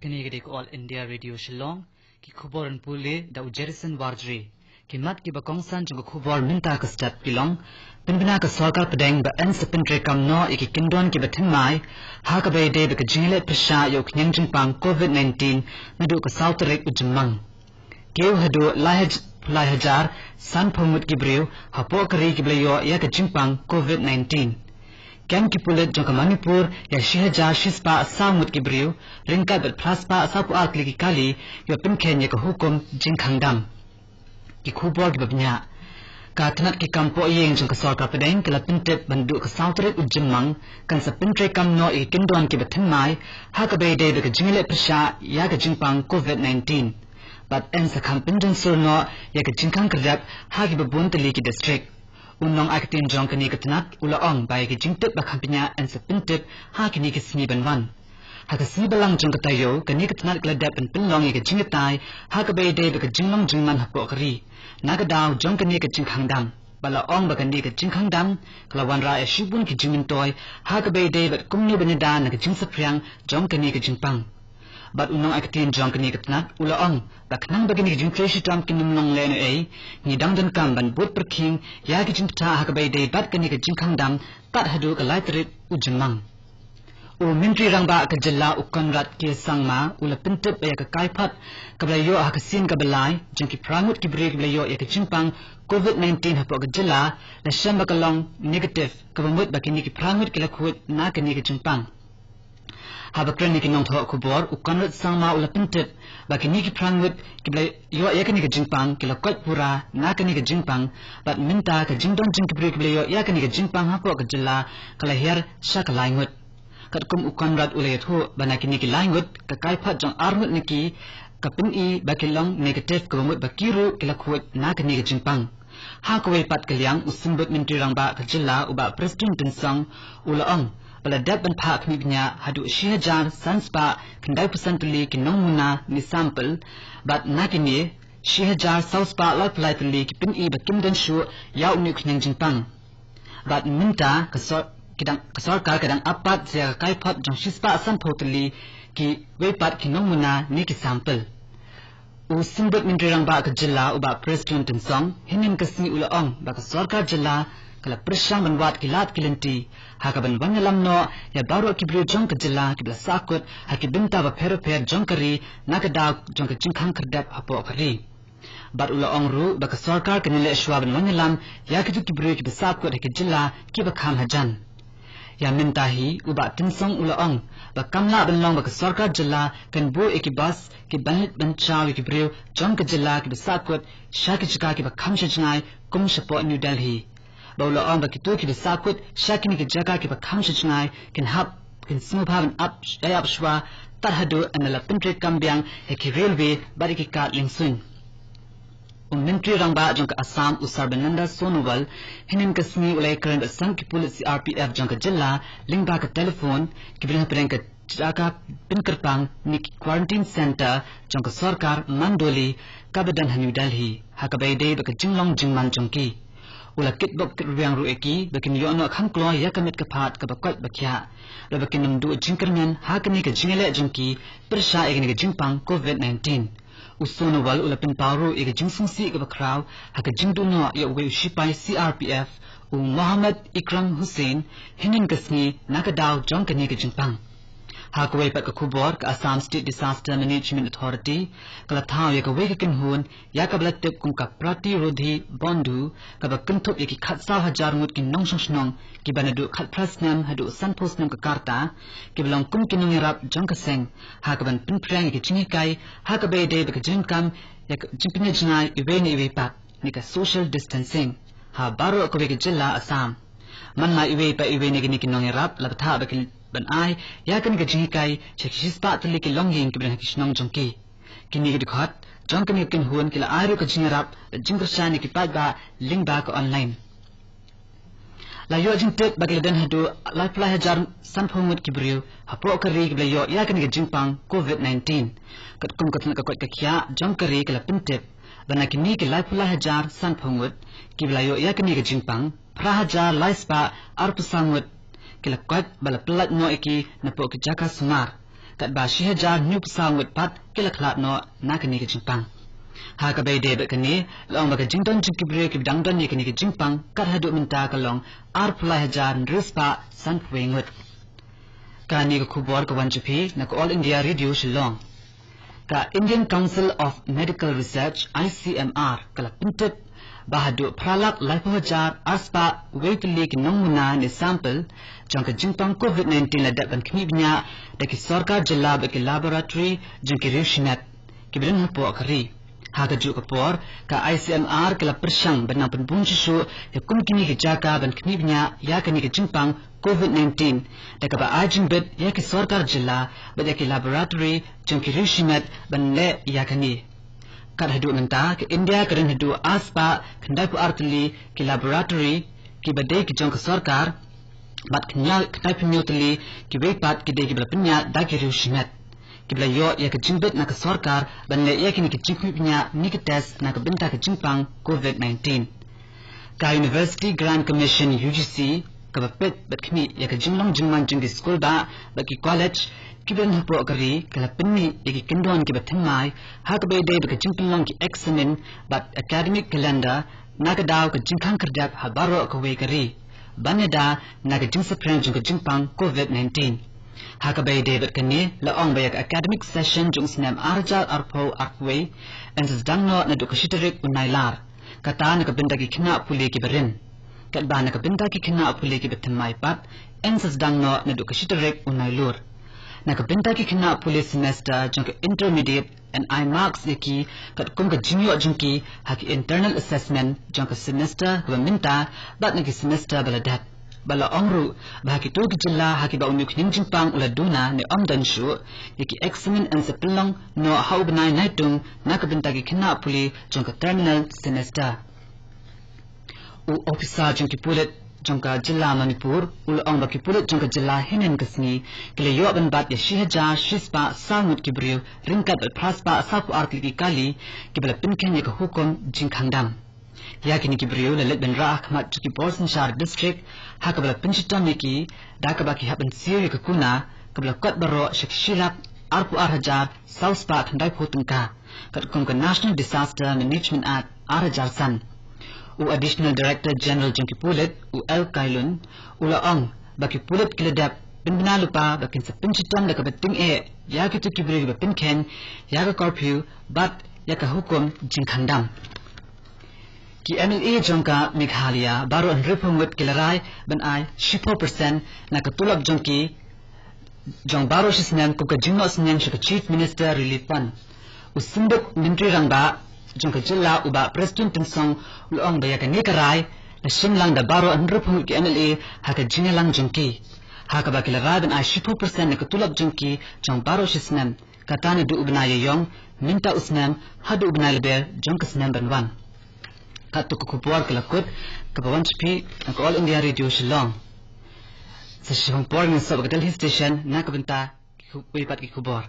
Kini All India Radio Shillong ki khubaran pule da Jerison Wardre ki mat ki bakongsan jung khubar minta ka step pilong pinbina ka sarkar pedeng ba en sepintre kam no iki kindon ki bathin mai ha ka be de ka jingle pisha yok nyang jing pang COVID-19 nadu ka south rek ujmang keu hadu lahajar san phomut ki breu hapo kari ki bleyo ya ka jingpang COVID-19 Kem ki pulit jong ka Manipur ya shihaja shispa samut ki briu ringka bet plaspa sapu akli ki kali yo pinken ya ka hukum jing khangdam ki khubor ki babnya ka tanat ki kampo yeng jong ka sarkar pedeng kala pintet bandu ka sautret ujimang kan sa pintre kam no I kindon ki bathin mai ha ka be de ka jingle prasha ya ka jingpang COVID-19 but en sa kampinjong sur no ya ka jingkang kerjap ha ki babun tali ki district Unong akatin jong kani katanat ulaong bay ki jingtip ba kampinya en sepintip ha kini ki sini banwan. Ha ka sini balang jong katayo kani katanat gladap en pinlong I ka jingatai ha ka bay day ba ka jinglong jingman hapo kari. Naga daw jong kani ka jingkangdam. Balaong ba kani ka jingkangdam kalawan ra shibun ki jingintoy ha ka bay day ba kumni banida na ka jingsapriang jong kani ka jingpang. But unong akatin jong kani katanat ulaong baknang bagini jingkreshi tam kinumnong leno ni dangdan kam ban bot perking ya ki jingta hakabay day bat kani ka jingkangdam tat hadu ka laitrit ujimang u mintri rangba ka jalla ukanrat ki sangma ula pintip ya ka kaipat kablayo hakasin ka balay jingki prangut ki break blayo ya ka jingpang COVID-19 hapo ka jalla la shamba kalong negative kabamut bakini ki prangut ki lakhut na kani ka jingpang Habakran ki nong thok kubor ukanrat sangma ula pintit bakini ki prangut kiblay yo yakani ka jingpang kilakot pura nakani ka jingpang bat minta ka jingdon jingkibri kiblay yo yakani ka jingpang hapo ka jilla kalahir syak laingut katkum ukanrat ula yathu banakini ki laingut ka kaiphat jong armut niki kapin I bakilong negative kabamut bakiru kilakut nakani ka jingpang ha kawai pat kalyang usimbut mintri rangba ka jilla uba president tinsang ulaong Baladap ban pak mibnya hadu shihajar sanspa kendai pesan tuli kinong muna ni sampel bat nakini shihajar sauspa lai tuli ki pin I bakim dan shu yau ni kunyang jingpang bat minta kasarkar kadang apat zia kai pop jong shispa san tuli ki wepat kinong muna ni ki sampel u simbut mindirang ba ka jilla uba president tinsong hinin kasni ulaong ba ka sarkar jilla kala pressang banwat kilat kilanti hakaban banyalam no ya baru kibru jong ka jilla kibla sakut hakibinta ba pero jong kari nakadaw jong ka jingkhang kerdap apo kari bar ulaong ru ba ka sarkar kanile shwaban banyalam ya kitu kibru kibla sakut hakijilla kiba kham hajan ya mintahi uba tinsong ulaong ba kamla banlong ba ka sarkar jilla kan bu ikibas ki banit banchaw kibru jong ka jilla kibla sakut shakijika kiba kham shajnai kum shapo New Delhi Baula on bakitu ki bisakut shakini ki jaga ki bakham shichnai kin hab kin smubhavan up shwa tarhadu anala pintre kambyang heki railway bari ki kat lingsun Mintri rangba jong ka Assam Usarbananda Sonowal hinin kasmi ulay current asam ki pulis CRPF jong ka jilla lingba ka telephone ki bilhan ka jaga pinkarpang ni quarantine center jong ka sarkar Mandoli kabadan New Delhi hakabay day baka jinglong jingman jongki Ula kitbok kitrubiang rueki bakin yono khangklo ya kamit kapat kabakot bakya la bakin namdu jingkernan hakani ka jingele jingki persha egni ka jingpang COVID-19 usono wal ula pin paru ega jingsungsi ka bakraw haka jingdu no ya we shipai CRPF u Muhammad Ikram Hussein hinin kasni nakadaw jongkani ka jingpang Hakaway pat ka kubor ka Assam State Disaster Management Authority kala thaw ya ka we ka kinhun ya ka blatip kum ka prati rodhi bondu ka ba kinthop ya ki khatsa hajar mut kin nong shnong ki banadu khat prasnam hadu sanpos nam ka karta ki belong kum kinong yarap jong ka seng ha ka ban pinprang ki chingi kai ha ka be de ba ka jingkam ya ka jimpine jnai iwe ni iwe pat ni ka social distancing ha baro ka we ka jilla Assam man na iwe pa iwe ni kinong yarap labtha ba kin ban ai ya kan ka jingai chekshis pa tuli ki longging ki bran kishnong jongki kini ki dikhat jongkan kin huan kila airu ka jingarap jingkrshani ki pagba lingba ka online la yo jingtet bagladan hadu la hajar sanphomut ki briu hapo kari ki yo ya kan ka jingpang COVID-19 kat kum katna ka ka kya jongkari kila pintet bana kini ki la hajar sanphomut ki yo ya kan ka jingpang prahajar laispa arpusamut kila kwat bala pelat no iki napo ki jaka sumar kat ba shi hajar new sang wit pat kilaklat no nakani ke jingpang ha ka bay de be kani long ba ka jington jikibre ki dangdon ni kani ke jingpang kat hadu minta ka long ar phlai hajar rispa san pwingut kani ko khubor ko wanchupi na ko all india radio shillong ka Indian Council of Medical Research ICMR kala pintet bahadu pralak laipahajar aspa weekly ki namuna ni sample jangka jingpang COVID-19 la daban knibnya daki sarkar jilla ba ki laboratory jangki rishinat ki bidan hapo akari haga ju kapor ka ICMR kala persang benang penbun sisu ya kumkini ki jaka ban knibnya ya kani ki jingpang COVID-19 daka ba ajing bed ya ki sarkar jilla ba daki laboratory jangki rishinat ban le ya kani kat hadu menta ke India keren hadu aspa kendai pu artli ki laboratory ki badai ki jong ke sarkar bat kenya kendai pu nyotli ki weipat ki de ki berpenya da ki rushimet ki bla yo ya ke jingbet na ke sarkar banle ya ki ni ki jingpnya ni ki test na ke benta ke jingpang COVID-19 ka University Grant Commission UGC ka bapet bat kini ya ke jinglong jingman jing school ba ki college kiben hapo kari kala pinni yaki kindon ki bathmai hak bay day ka jingpinlong ki examine but academic calendar naga daw ka jingkhang kharjak habaro ka we kari baneda naga jingsa pren jung ka jingpang COVID-19 hak bay day bat kani la ong bay academic session jung snam arjal arpo arpwe and dangno na do ka shiterik unailar kata na ka binda ki khina puli ki barin kat ba na ka binda ki khina puli ki bathmai pat and dangno na do ka shiterik unailur nakabenta ki khina police semester jangka intermediate and I marks yaki kat kum ka junior jangki haki internal assessment jangka semester ka minta bat naki semester baladat bala ongru bahaki tu ki jilla haki ba umyuk ning jingpang ula duna ne amdan shu yaki examine and sepilong no how banai naitung nakabenta ki khina puli jangka terminal semester u officer jangki pulit jangka jilla Manipur ul ong baki pulut jangka jilla hinen kasni kile yo ban bat ya shihaja shispa samut kibriu ringkat al praspa sapu arti ki kali kibala pinken ya ka hukum jingkhandam ya kini kibriu lalet ben ra akhmat ki Porson Shar district hakabala pinchitam ki dakaba ki haban sir ka kuna kabala kwat baro shakshilap arpu arhajar south park handai photungka kat kum ka National Disaster Management Act arhajar san u additional director general jangki pulit u El Kailun ula ong baki pulit kiladap pinbina lupa bakin sa pinchitam da kabating ya ki tukibri ba pinken ya ka curfew bat ya ka hukum jingkhandam ki MLA jangka Meghalaya baru an ripungwit kilarai ban ai 4% na katulab jangki jang baru sisnan ku ka jingno snan sa chief minister relief fund u simbok mintri rangba jangka jilla uba president tinsong ulong bayaka nikarai na simlang da baro an rupung ki MLA haka jingalang jangki haka bakila raban ay 4% na katulab jangki jang baro sisnan katani du ubnaya yong minta usnam hadu ubnaya leber jangka snam banwan katu kukupuar kilakut kapawan chipi na all India radio shillong sa shihong por ng sa Delhi station na kabenta wipat ki kubor